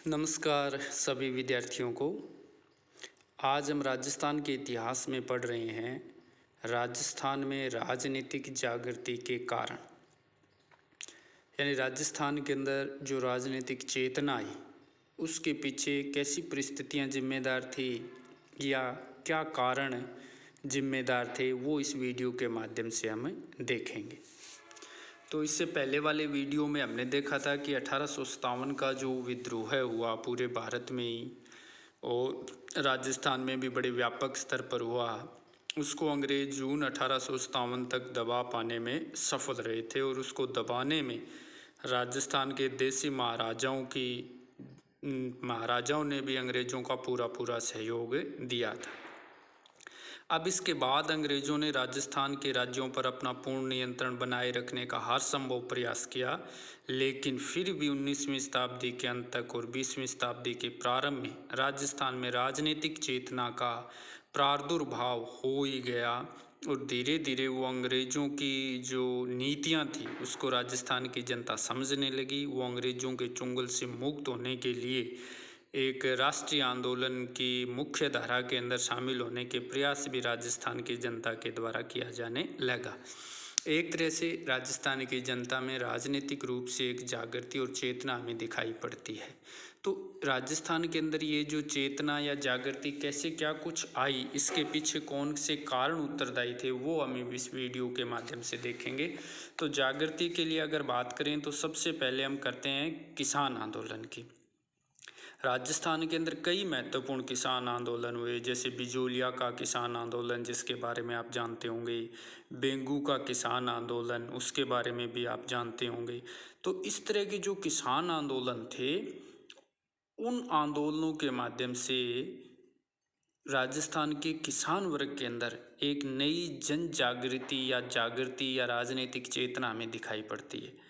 नमस्कार सभी विद्यार्थियों को। आज हम राजस्थान के इतिहास में पढ़ रहे हैं राजस्थान में राजनीतिक जागृति के कारण, यानी राजस्थान के अंदर जो राजनीतिक चेतना आई उसके पीछे कैसी परिस्थितियां जिम्मेदार थी या क्या कारण जिम्मेदार थे, वो इस वीडियो के माध्यम से हम देखेंगे। तो इससे पहले वाले वीडियो में हमने देखा था कि 1857 का जो विद्रोह हुआ पूरे भारत में ही और राजस्थान में भी बड़े व्यापक स्तर पर हुआ, उसको अंग्रेज जून 1857 तक दबा पाने में सफल रहे थे और उसको दबाने में राजस्थान के देसी महाराजाओं ने भी अंग्रेज़ों का पूरा सहयोग दिया था। अब इसके बाद अंग्रेज़ों ने राजस्थान के राज्यों पर अपना पूर्ण नियंत्रण बनाए रखने का हर संभव प्रयास किया, लेकिन फिर भी 19वीं शताब्दी के अंत तक और 20वीं शताब्दी के प्रारंभ में राजस्थान में राजनीतिक चेतना का प्रादुर्भाव हो ही गया और धीरे धीरे वो अंग्रेज़ों की जो नीतियां थी उसको राजस्थान की जनता समझने लगी। वो अंग्रेज़ों के चुंगल से मुक्त होने के लिए एक राष्ट्रीय आंदोलन की मुख्य धारा के अंदर शामिल होने के प्रयास भी राजस्थान की जनता के द्वारा किया जाने लगा। एक तरह से राजस्थान की जनता में राजनीतिक रूप से एक जागृति और चेतना हमें दिखाई पड़ती है। तो राजस्थान के अंदर ये जो चेतना या जागृति कैसे क्या कुछ आई, इसके पीछे कौन से कारण उत्तरदायी थे, वो हम इस वीडियो के माध्यम से देखेंगे। तो जागृति के लिए अगर बात करें तो सबसे पहले हम करते हैं किसान आंदोलन की। राजस्थान के अंदर कई महत्वपूर्ण किसान आंदोलन हुए, जैसे बिजोलिया का किसान आंदोलन जिसके बारे में आप जानते होंगे, बेंगू का किसान आंदोलन उसके बारे में भी आप जानते होंगे। तो इस तरह के जो किसान आंदोलन थे, उन आंदोलनों के माध्यम से राजस्थान के किसान वर्ग के अंदर एक नई जन जागृति या राजनीतिक चेतना हमें दिखाई पड़ती है।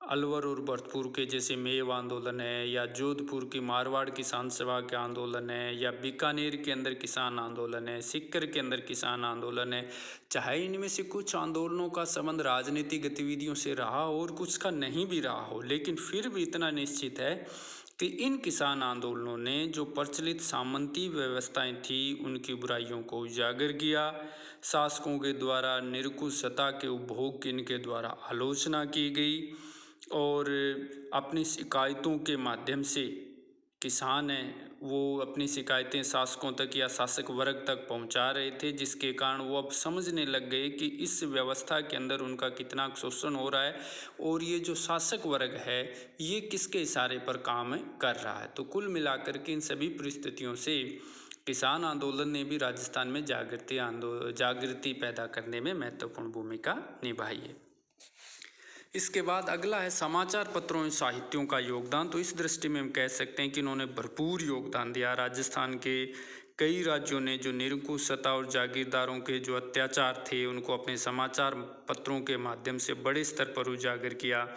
अलवर और भरतपुर के जैसे मेव आंदोलन है, या जोधपुर की मारवाड़ किसान सभा के आंदोलन है, या बीकानेर के अंदर किसान आंदोलन है, सीकर के अंदर किसान आंदोलन है। चाहे इनमें से कुछ आंदोलनों का संबंध राजनीतिक गतिविधियों से रहा और कुछ का नहीं भी रहा हो, लेकिन फिर भी इतना निश्चित है कि इन किसान आंदोलनों ने जो प्रचलित सामंती व्यवस्थाएं थी उनकी बुराइयों को उजागर किया। शासकों के द्वारा निरंकुश सत्ता के उपभोग की इनके द्वारा आलोचना की गई और अपनी शिकायतों के माध्यम से किसान हैं वो अपनी शिकायतें शासकों तक या शासक वर्ग तक पहुंचा रहे थे, जिसके कारण वो अब समझने लग गए कि इस व्यवस्था के अंदर उनका कितना शोषण हो रहा है और ये जो शासक वर्ग है ये किसके इशारे पर काम कर रहा है। तो कुल मिलाकर के इन सभी परिस्थितियों से किसान आंदोलन ने भी राजस्थान में जागृति पैदा करने में महत्वपूर्ण भूमिका निभाई है। इसके बाद अगला है समाचार पत्रों और साहित्यों का योगदान। तो इस दृष्टि में हम कह सकते हैं कि इन्होंने भरपूर योगदान दिया। राजस्थान के कई राज्यों ने जो निरंकुश सत्ता और जागीरदारों के जो अत्याचार थे उनको अपने समाचार पत्रों के माध्यम से बड़े स्तर पर उजागर किया।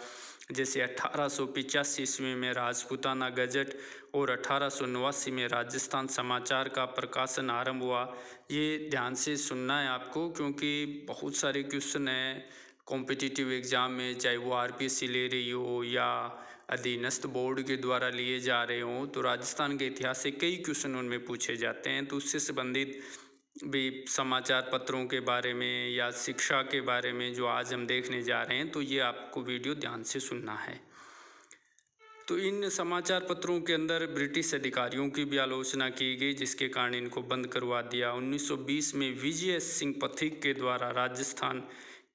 जैसे 1885 ईस्वी में राजपूताना गजट और 1889 में राजस्थान समाचार का प्रकाशन आरंभ हुआ। ये ध्यान से सुनना है आपको, क्योंकि बहुत सारे क्वेश्चन हैं कॉम्पिटिटिव एग्ज़ाम में, चाहे वो आरपीएससी ले रही हो या अधीनस्थ बोर्ड के द्वारा लिए जा रहे हों, तो राजस्थान के इतिहास से कई क्वेश्चन उनमें पूछे जाते हैं। तो उससे संबंधित भी समाचार पत्रों के बारे में या शिक्षा के बारे में जो आज हम देखने जा रहे हैं, तो ये आपको वीडियो ध्यान से सुनना है। तो इन समाचार पत्रों के अंदर ब्रिटिश अधिकारियों की भी आलोचना की गई, जिसके कारण इनको बंद करवा दिया। 1920 में विजय सिंह पथिक के द्वारा राजस्थान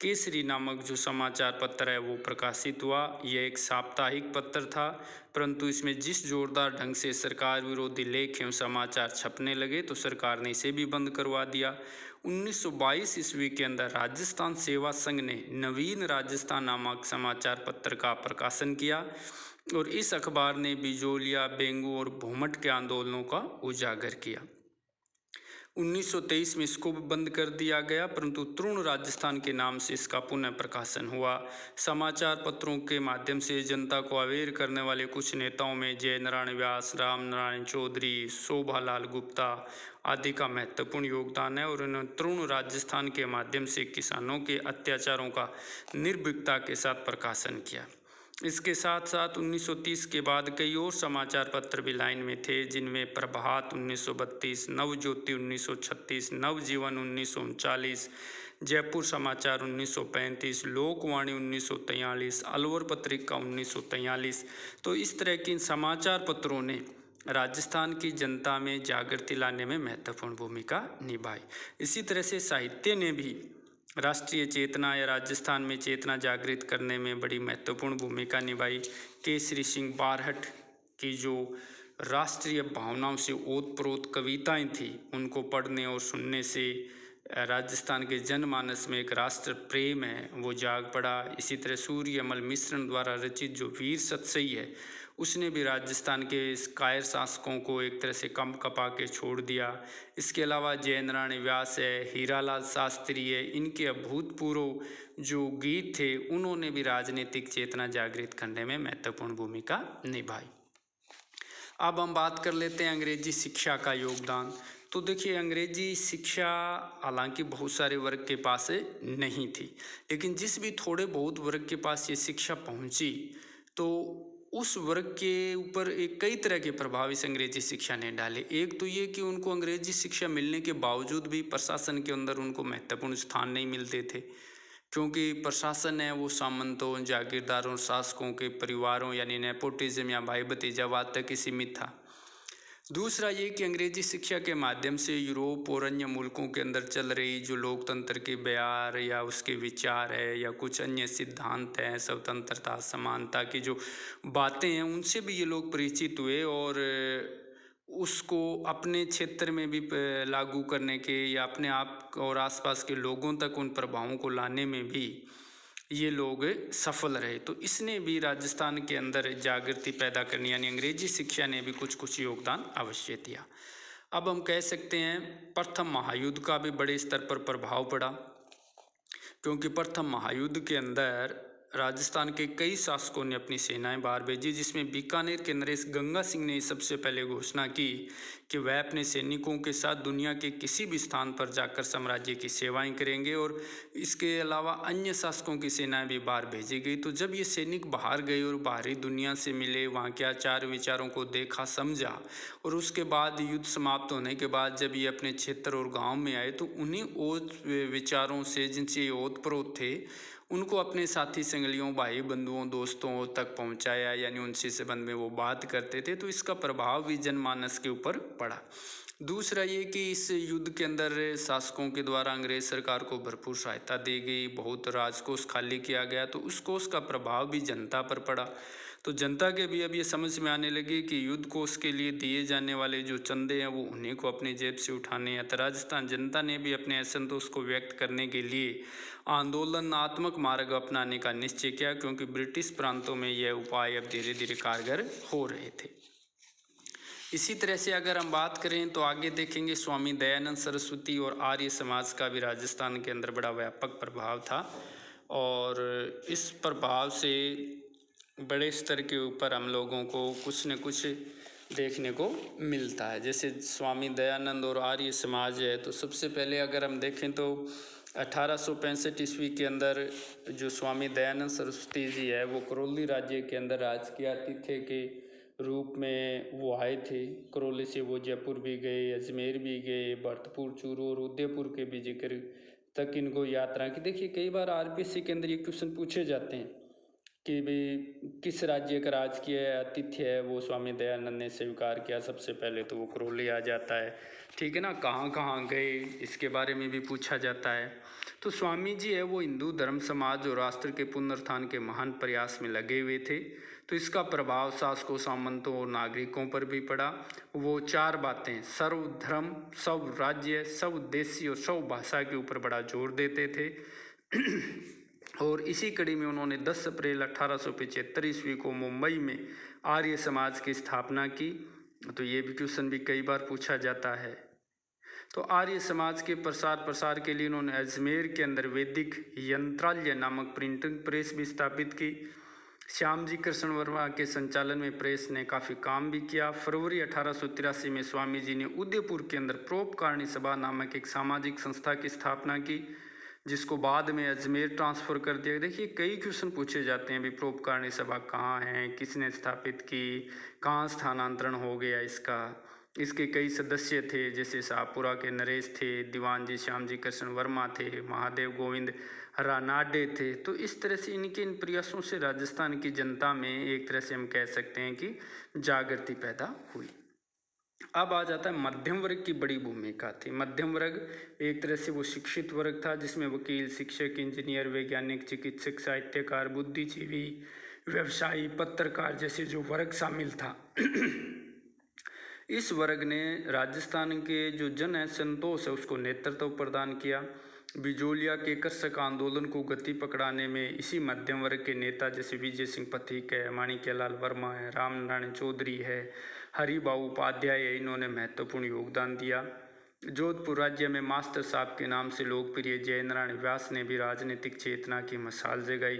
केसरी नामक जो समाचार पत्र है वो प्रकाशित हुआ। यह एक साप्ताहिक पत्र था, परंतु इसमें जिस जोरदार ढंग से सरकार विरोधी लेख एवं समाचार छपने लगे तो सरकार ने इसे भी बंद करवा दिया। 1922 ईस्वी के अंदर राजस्थान सेवा संघ ने नवीन राजस्थान नामक समाचार पत्र का प्रकाशन किया और इस अखबार ने बिजोलिया, बेंगू और भूमट के आंदोलनों का उजागर किया। 1923 में इसको भी बंद कर दिया गया, परंतु तरुण राजस्थान के नाम से इसका पुनः प्रकाशन हुआ। समाचार पत्रों के माध्यम से जनता को अवेयर करने वाले कुछ नेताओं में जय नारायण व्यास, राम नारायण चौधरी, शोभालाल गुप्ता आदि का महत्वपूर्ण योगदान है और उन्होंने तरुण राजस्थान के माध्यम से किसानों के अत्याचारों का निर्भीकता के साथ प्रकाशन किया। इसके साथ साथ 1930 के बाद कई और समाचार पत्र भी लाइन में थे, जिनमें प्रभात 1932, नवज्योति 1936, नवजीवन 1939, जयपुर समाचार 1935, लोकवाणी 1943, अलवर पत्रिका 1943। तो इस तरह के समाचार पत्रों ने राजस्थान की जनता में जागृति लाने में महत्वपूर्ण भूमिका निभाई। इसी तरह से साहित्य ने भी राष्ट्रीय चेतना या राजस्थान में चेतना जागृत करने में बड़ी महत्वपूर्ण भूमिका निभाई। केसरी सिंह बारहट की जो राष्ट्रीय भावनाओं से ओतप्रोत कविताएं थी, उनको पढ़ने और सुनने से राजस्थान के जनमानस में एक राष्ट्र प्रेम है वो जाग पड़ा। इसी तरह सूर्यमल मिश्रण द्वारा रचित जो वीर सतसई है, उसने भी राजस्थान के कायर शासकों को एक तरह से कम कपा के छोड़ दिया। इसके अलावा जय नारायण व्यास है, हीरालाल शास्त्री है, इनके अभूतपूर्व जो गीत थे उन्होंने भी राजनीतिक चेतना जागृत करने में महत्वपूर्ण भूमिका निभाई। अब हम बात कर लेते हैं अंग्रेजी शिक्षा का योगदान। तो देखिए, अंग्रेजी शिक्षा हालांकि बहुत सारे वर्ग के पास नहीं थी, लेकिन जिस भी थोड़े बहुत वर्ग के पास ये शिक्षा पहुंची तो उस वर्ग के ऊपर एक कई तरह के प्रभाव इस अंग्रेजी शिक्षा ने डाले। एक तो ये कि उनको अंग्रेजी शिक्षा मिलने के बावजूद भी प्रशासन के अंदर उनको महत्वपूर्ण स्थान नहीं मिलते थे, क्योंकि प्रशासन है वो सामंतों, जागीरदारों, शासकों के परिवारों यानी नेपोटिज्म या भाई भतीजावाद तक ही सीमित था। दूसरा ये कि अंग्रेजी शिक्षा के माध्यम से यूरोप और अन्य मुल्कों के अंदर चल रही जो लोकतंत्र की बयार या उसके विचार है या कुछ अन्य सिद्धांत हैं, स्वतंत्रता, समानता की जो बातें हैं, उनसे भी ये लोग परिचित हुए और उसको अपने क्षेत्र में भी लागू करने के या अपने आप और आसपास के लोगों तक उन प्रभावों को लाने में भी ये लोग सफल रहे। तो इसने भी राजस्थान के अंदर जागृति पैदा करनी यानी अंग्रेजी शिक्षा ने भी कुछ कुछ योगदान अवश्य दिया। अब हम कह सकते हैं प्रथम महायुद्ध का भी बड़े स्तर पर प्रभाव पड़ा, क्योंकि प्रथम महायुद्ध के अंदर राजस्थान के कई शासकों ने अपनी सेनाएं बाहर भेजी, जिसमें बीकानेर के नरेश गंगा सिंह ने सबसे पहले घोषणा की कि वह अपने सैनिकों के साथ दुनिया के किसी भी स्थान पर जाकर साम्राज्य की सेवाएं करेंगे और इसके अलावा अन्य शासकों की सेनाएं भी बाहर भेजी गई। तो जब ये सैनिक बाहर गए और बाहरी दुनिया से मिले, वहाँ के आचार विचारों को देखा समझा और उसके बाद युद्ध समाप्त होने के बाद जब ये अपने क्षेत्र और गाँव में आए तो उन्हीं ओत विचारों से जिनसे ये ओतप्रोत थे उनको अपने साथी संगलियों, भाई बंधुओं, दोस्तों तक पहुंचाया, यानी उनसे संबंध में वो बात करते थे। तो इसका प्रभाव भी जनमानस के ऊपर पड़ा। दूसरा ये कि इस युद्ध के अंदर शासकों के द्वारा अंग्रेज सरकार को भरपूर सहायता दी गई, बहुत राजकोष खाली किया गया, तो उस कोष का प्रभाव भी जनता पर पड़ा। तो जनता के भी अब ये समझ में आने लगी कि युद्ध कोष के लिए दिए जाने वाले जो चंदे हैं वो उन्हीं को अपनी जेब से उठाने हैं। तो राजस्थान जनता ने भी अपने असंतोष को व्यक्त करने के लिए आंदोलनात्मक मार्ग अपनाने का निश्चय किया, क्योंकि ब्रिटिश प्रांतों में यह उपाय अब धीरे धीरे कारगर हो रहे थे। इसी तरह से अगर हम बात करें तो आगे देखेंगे स्वामी दयानंद सरस्वती और आर्य समाज का भी राजस्थान के अंदर बड़ा व्यापक प्रभाव था और इस प्रभाव से बड़े स्तर के ऊपर हम लोगों को कुछ न कुछ देखने को मिलता है। जैसे स्वामी दयानंद और आर्य समाज है, तो सबसे पहले अगर हम देखें तो 1865 ईस्वी के अंदर जो स्वामी दयानंद सरस्वती जी है वो करौली राज्य के अंदर राजकीय आतिथ्य के रूप में वो आए थे। करौली से वो जयपुर भी गए, अजमेर भी गए, भरतपुर, चूरू और उदयपुर के भी जिक्र तक इनको यात्रा की। देखिए, कई बार आरपीएससी के अंदर ये क्वेश्चन पूछे जाते हैं कि भाई किस राज्य का राजकीय आतिथ्य है वो स्वामी दयानंद ने स्वीकार किया। सबसे पहले तो वो करौली आ जाता है, ठीक है ना। कहाँ कहाँ गए इसके बारे में भी पूछा जाता है। तो स्वामी जी है वो हिंदू धर्म, समाज और राष्ट्र के पुनरुत्थान के महान प्रयास में लगे हुए थे। तो इसका प्रभाव शासकों, सामंतों और नागरिकों पर भी पड़ा। वो 4 बातें, सर्व धर्म, सब राज्य, सब देशी और सब भाषा के ऊपर बड़ा जोर देते थे। और इसी कड़ी में उन्होंने 10 अप्रैल 1875 ईस्वी को मुंबई में आर्य समाज की स्थापना की। तो ये भी क्वेश्चन भी कई बार पूछा जाता है। तो आर्य समाज के प्रसार के लिए उन्होंने अजमेर के अंदर वैदिक यंत्रालय नामक प्रिंटिंग प्रेस भी स्थापित की। श्याम जी कृष्ण वर्मा के संचालन में प्रेस ने काफ़ी काम भी किया। फरवरी 1883 में स्वामी जी ने उदयपुर के अंदर परोपकारिणी सभा नामक एक सामाजिक संस्था की स्थापना की, जिसको बाद में अजमेर ट्रांसफ़र कर दिया। देखिए कई क्वेश्चन पूछे जाते हैं, विप्रोपकारणी सभा कहाँ है, किसने स्थापित की, कहाँ स्थानांतरण हो गया इसका। इसके कई सदस्य थे, जैसे शाहपुरा के नरेश थे, दीवान जी श्याम जी कृष्ण वर्मा थे, महादेव गोविंद रानाडे थे। तो इस तरह से इनके इन प्रयासों से राजस्थान की जनता में एक तरह से हम कह सकते हैं कि जागृति पैदा हुई। अब आ जाता है मध्यम वर्ग की बड़ी भूमिका थी। मध्यम वर्ग एक तरह से वो शिक्षित वर्ग था, जिसमें वकील, शिक्षक, इंजीनियर, वैज्ञानिक, चिकित्सक, साहित्यकार, बुद्धिजीवी, व्यवसायी, पत्रकार जैसे जो वर्ग शामिल था। इस वर्ग ने राजस्थान के जो जन असंतोष है उसको नेतृत्व प्रदान किया। बिजोलिया के कृषक आंदोलन को गति पकड़ाने में इसी मध्यम वर्ग के नेता जैसे विजय सिंह पथिक है, माणिक्यलाल वर्मा है, रामनारायण चौधरी है, हरिबाबू उपाध्याय है, इन्होंने महत्वपूर्ण योगदान दिया। जोधपुर राज्य में मास्टर साहब के नाम से लोकप्रिय जयनारायण व्यास ने भी राजनीतिक चेतना की मशाल जगाई।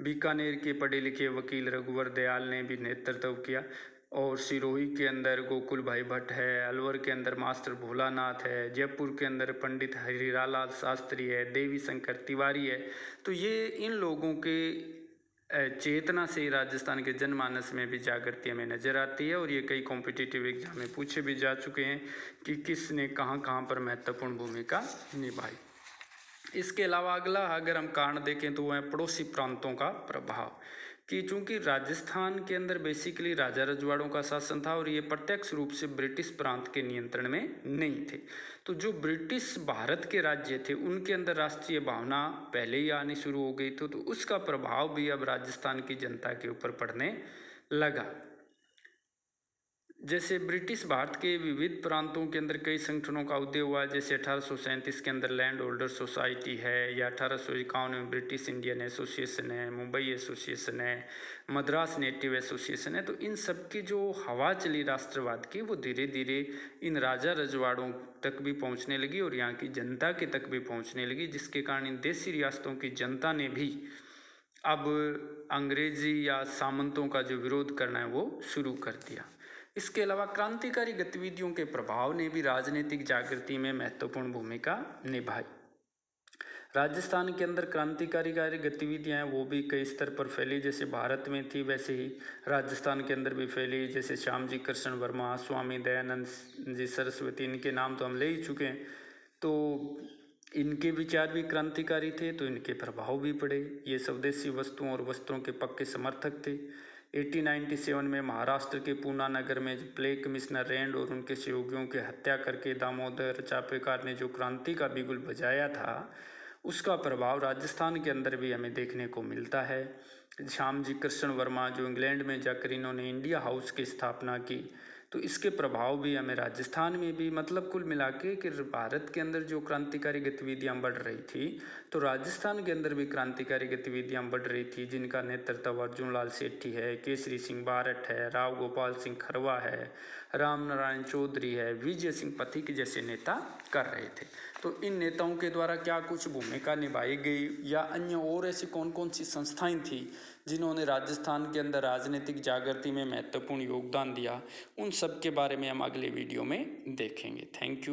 बीकानेर के पढ़े लिखे वकील रघुवर दयाल ने भी नेतृत्व किया। और सिरोही के अंदर गोकुल भाई भट्ट है, अलवर के अंदर मास्टर भोलानाथ है, जयपुर के अंदर पंडित हरिरालाल शास्त्री है, देवी शंकर तिवारी है। तो ये इन लोगों के चेतना से राजस्थान के जनमानस में भी जागृति हमें नज़र आती है। और ये कई कॉम्पिटिटिव एग्जाम में पूछे भी जा चुके हैं कि किसने कहाँ कहाँ पर महत्वपूर्ण भूमिका निभाई। इसके अलावा अगला अगर हम कारण देखें तो वह है पड़ोसी प्रांतों का प्रभाव, कि चूंकि राजस्थान के अंदर बेसिकली राजा रजवाड़ों का शासन था और ये प्रत्यक्ष रूप से ब्रिटिश प्रांत के नियंत्रण में नहीं थे। तो जो ब्रिटिश भारत के राज्य थे उनके अंदर राष्ट्रीय भावना पहले ही आनी शुरू हो गई थी, तो उसका प्रभाव भी अब राजस्थान की जनता के ऊपर पड़ने लगा। जैसे ब्रिटिश भारत के विविध प्रांतों के अंदर कई संगठनों का उदय हुआ, जैसे 1837 के अंदर लैंड होल्डर सोसाइटी है, या 1851 में ब्रिटिश इंडियन एसोसिएशन है, मुंबई एसोसिएशन है, मद्रास नेटिव एसोसिएशन है। तो इन सब की जो हवा चली राष्ट्रवाद की वो धीरे धीरे इन राजा रजवाड़ों तक भी पहुंचने लगी और यहाँ की जनता के तक भी पहुंचने लगी, जिसके कारण इन देशी रियासतों की जनता ने भी अब अंग्रेजी या सामंतों का जो विरोध करना है वो शुरू कर दिया। इसके अलावा क्रांतिकारी गतिविधियों के प्रभाव ने भी राजनीतिक जागृति में महत्वपूर्ण भूमिका निभाई। राजस्थान के अंदर क्रांतिकारी गतिविधियां हैं वो भी कई स्तर पर फैली, जैसे भारत में थी वैसे ही राजस्थान के अंदर भी फैली। जैसे श्याम जी कृष्ण वर्मा, स्वामी दयानंद जी सरस्वती, इनके नाम तो हम ले ही चुके हैं। तो इनके विचार भी क्रांतिकारी थे, तो इनके प्रभाव भी पड़े। ये स्वदेशी वस्तुओं और वस्त्रों के पक्के समर्थक थे। 1897 में महाराष्ट्र के पूना नगर में प्ले कमिश्नर रैंड और उनके सहयोगियों की हत्या करके दामोदर चापेकर ने जो क्रांति का बिगुल बजाया था, उसका प्रभाव राजस्थान के अंदर भी हमें देखने को मिलता है। श्याम जी कृष्ण वर्मा जो इंग्लैंड में जाकर इन्होंने इंडिया हाउस की स्थापना की, तो इसके प्रभाव भी हमें राजस्थान में भी, मतलब कुल मिला के कि भारत के अंदर जो क्रांतिकारी गतिविधियां बढ़ रही थी, तो राजस्थान के अंदर भी क्रांतिकारी गतिविधियां बढ़ रही थी, जिनका नेतृत्व अर्जुन लाल सेठी है, केसरी सिंह बारठ है, राव गोपाल सिंह खरवा है, रामनारायण चौधरी है, विजय सिंह पथिक जैसे नेता कर रहे थे। तो इन नेताओं के द्वारा क्या कुछ भूमिका निभाई गई, या अन्य और ऐसी कौन कौन सी संस्थाएं थी जिन्होंने राजस्थान के अंदर राजनीतिक जागृति में महत्वपूर्ण योगदान दिया, उन सब के बारे में हम अगले वीडियो में देखेंगे। Thank you.